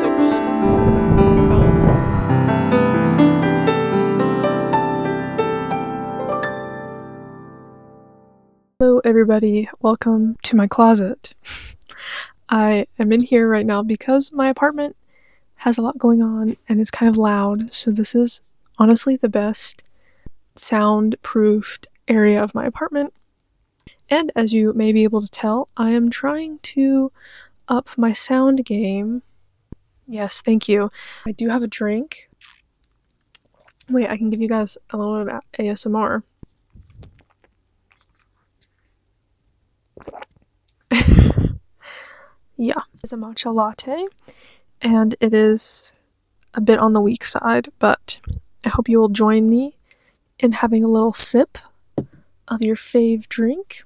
so cold. Cold. Hello everybody, welcome to my closet. I am in here right now because my apartment has a lot going on and it's kind of loud, so this is honestly the best soundproofed area of my apartment. And as you may be able to tell, I am trying to up my sound game. Yes, thank you. I do have a drink. Wait, I can give you guys a little bit of ASMR. Yeah, it's a matcha latte, and it is a bit on the weak side, but I hope you will join me in having a little sip of your fave drink.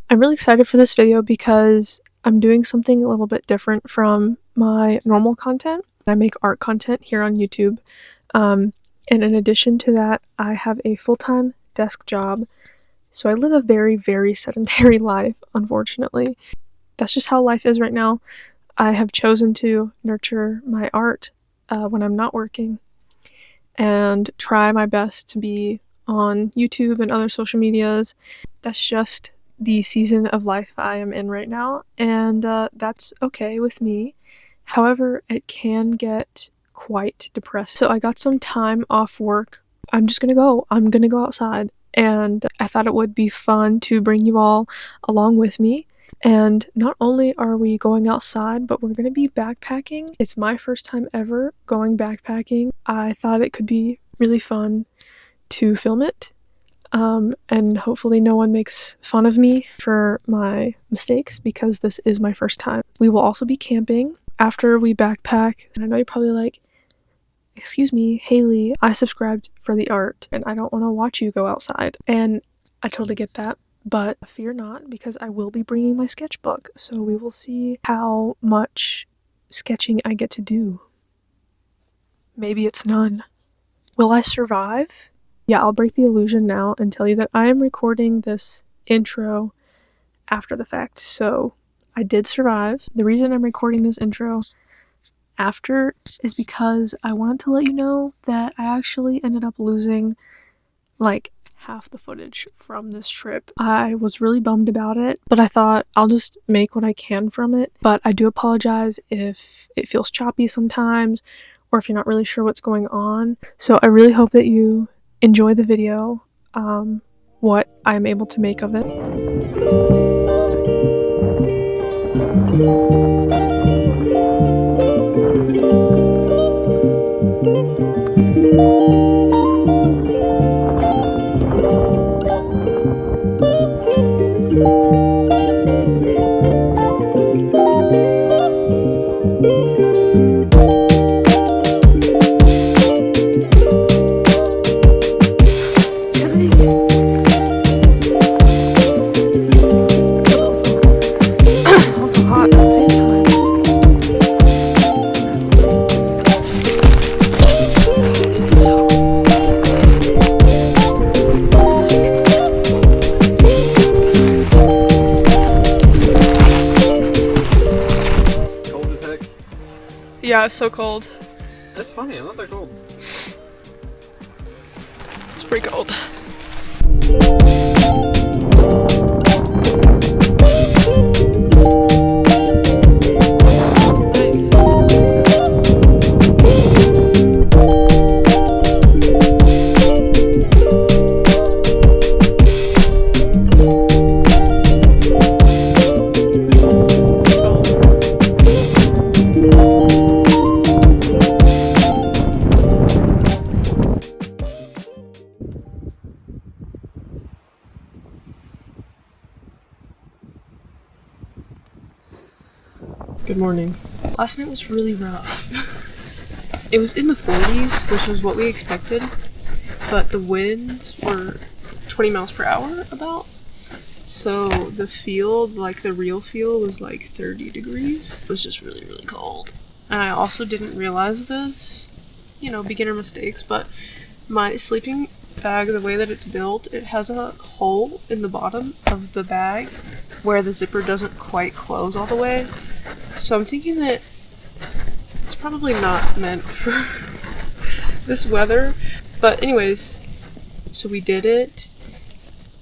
I'm really excited for this video because I'm doing something a little bit different from my normal content. I make art content here on YouTube, and in addition to that, I have a full-time desk job, so I live a very, very sedentary life, unfortunately. That's just how life is right now. I have chosen to nurture my art when I'm not working and try my best to be on YouTube and other social medias. That's just the season of life I am in right now, and that's okay with me. However, it can get quite depressing. So I got some time off work. I'm gonna go outside, and I thought it would be fun to bring you all along with me. And not only are we going outside, but we're gonna be backpacking. It's my first time ever going backpacking. I thought it could be really fun to film it, and hopefully no one makes fun of me for my mistakes because this is my first time. We will also be camping after we backpack. And I know you're probably like, excuse me, Haley, I subscribed for the art and I don't want to watch you go outside. And I totally get that. But fear not, because I will be bringing my sketchbook, so we will see how much sketching I get to do. Maybe it's none. Will I survive? Yeah, I'll break the illusion now and tell you that I am recording this intro after the fact, so I did survive. The reason I'm recording this intro after is because I wanted to let you know that I actually ended up losing, like, half the footage from this trip. I was really bummed about it, but I thought I'll just make what I can from it. But I do apologize if it feels choppy sometimes, or if you're not really sure what's going on. So I really hope that you enjoy the video, what I'm able to make of it. Yeah, it's so cold. That's funny, I'm not that cold. It's pretty cold. Good morning. Last night was really rough. It was in the 40s, which was what we expected, but the winds were 20 miles per hour about. So the field, like the real field, was like 30 degrees. It was just really, really cold. And I also didn't realize this, you know, beginner mistakes, but my sleeping bag, the way that it's built, it has a hole in the bottom of the bag where the zipper doesn't quite close all the way. So I'm thinking that It's probably not meant for this weather, but anyways, so we did it.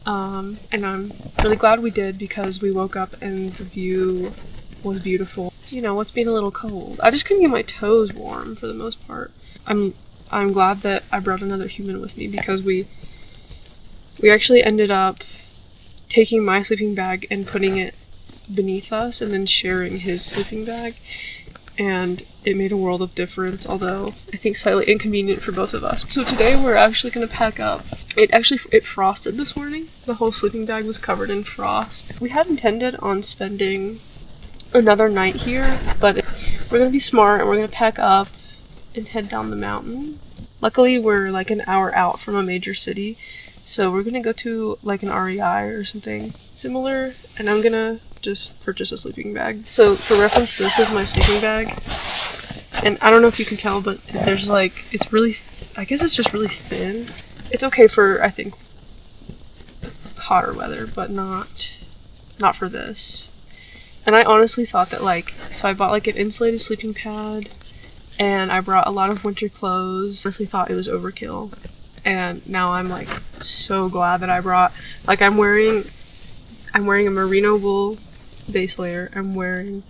And I'm really glad we did because we woke up and the view was beautiful. You know, what's being a little cold? I just couldn't get my toes warm for the most part. I'm glad that I brought another human with me because we actually ended up taking my sleeping bag and putting it beneath us and then sharing his sleeping bag. And it made a world of difference, although I think slightly inconvenient for both of us. So today we're actually going to pack up. It frosted this morning. The whole sleeping bag was covered in frost. We had intended on spending another night here, but we're going to be smart and we're going to pack up and head down the mountain. Luckily, we're like an hour out from a major city, so we're going to go to like an REI or something similar, and I'm going to just purchase a sleeping bag. So for reference, this is my sleeping bag, and I don't know if you can tell, but there's like, it's really, I guess it's just really thin. It's okay for, I think, hotter weather, but not for this. And I honestly thought that like, so I bought like an insulated sleeping pad, and I brought a lot of winter clothes. I honestly thought it was overkill, and now I'm like so glad that I brought, like I'm wearing a merino wool base layer. I'm wearing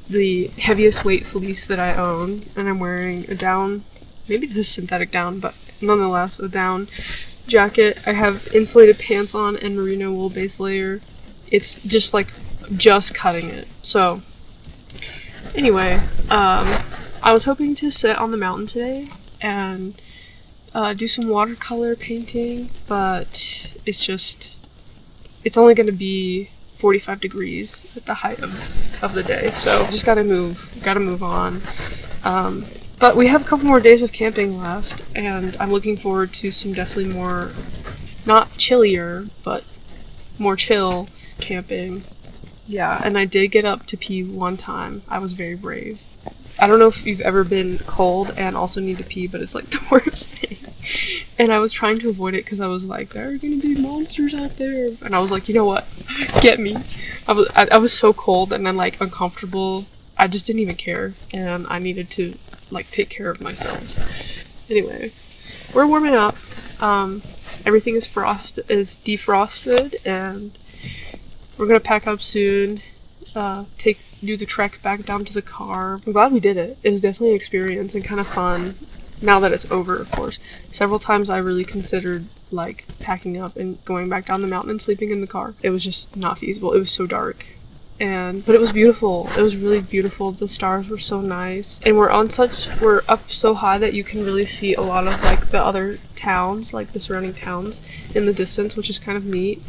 the heaviest weight fleece that I own, and I'm wearing a down, maybe this is synthetic down, but nonetheless a down jacket. I have insulated pants on and merino wool base layer. It's just like just cutting it. So anyway, I was hoping to sit on the mountain today and do some watercolor painting, but it's only going to be 45 degrees at the height of the day, so just gotta move on. But we have a couple more days of camping left, and I'm looking forward to some definitely more, not chillier, but more chill camping. Yeah, and I did get up to pee one time. I was very brave. I don't know if you've ever been cold and also need to pee, but it's like the worst thing. And I was trying to avoid it because I was like, there are gonna be monsters out there. And I was like, you know what? Get me. I was so cold and then like uncomfortable. I just didn't even care. And I needed to like take care of myself. Anyway, we're warming up. Everything is defrosted, and we're gonna pack up soon. Do the trek back down to the car. I'm glad we did it. It was definitely an experience and kind of fun. Now that it's over, of course. Several times I really considered like packing up and going back down the mountain and sleeping in the car. It was just not feasible. It was so dark. But it was beautiful. It was really beautiful. The stars were so nice. And we're up so high that you can really see a lot of like the other towns, like the surrounding towns in the distance, which is kind of neat.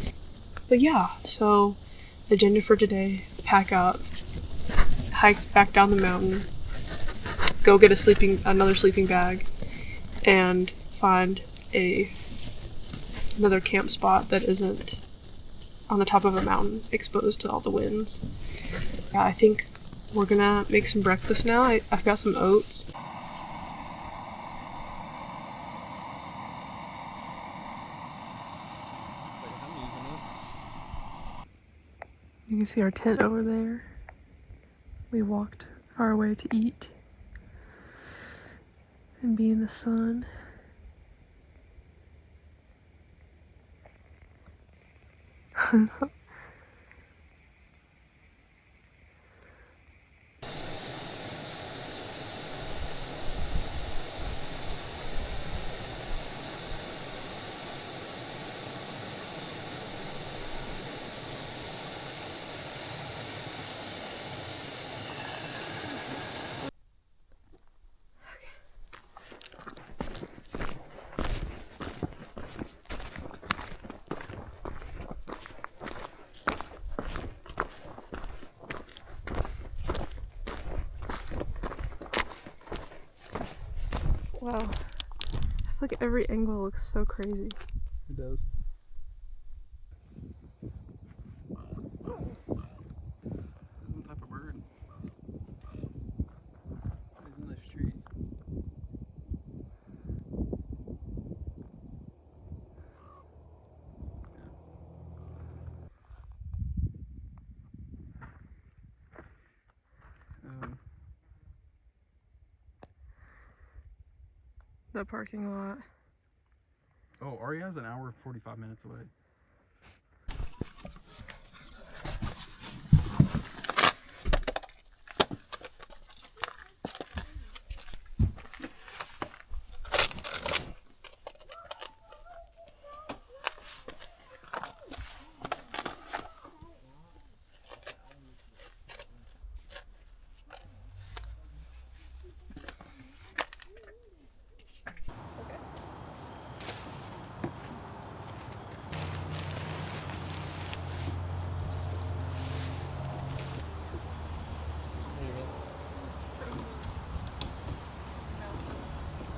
But yeah, so agenda for today, pack up, hike back down the mountain, go get another sleeping bag, and find another camp spot that isn't on the top of a mountain exposed to all the winds. Yeah, I think we're gonna make some breakfast now. I've got some oats. You can see our tent over there. We walked far away to eat and be in the sun. Wow. I feel like every angle looks so crazy. It does. What type of bird? He's in those trees. the parking lot. Oh, Aria's an hour and 45 minutes away.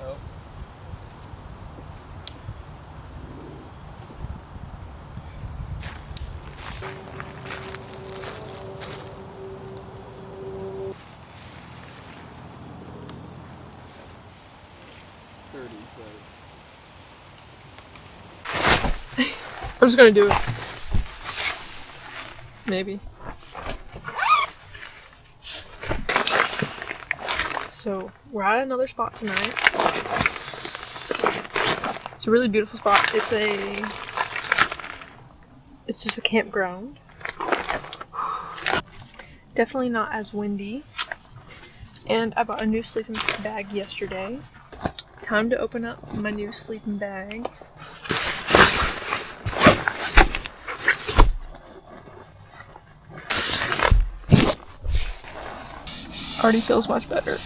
Oh. I'm just gonna do it. Maybe. So we're at another spot tonight. It's a really beautiful spot. It's just a campground. Definitely not as windy. And I bought a new sleeping bag yesterday. Time to open up my new sleeping bag. Already feels much better.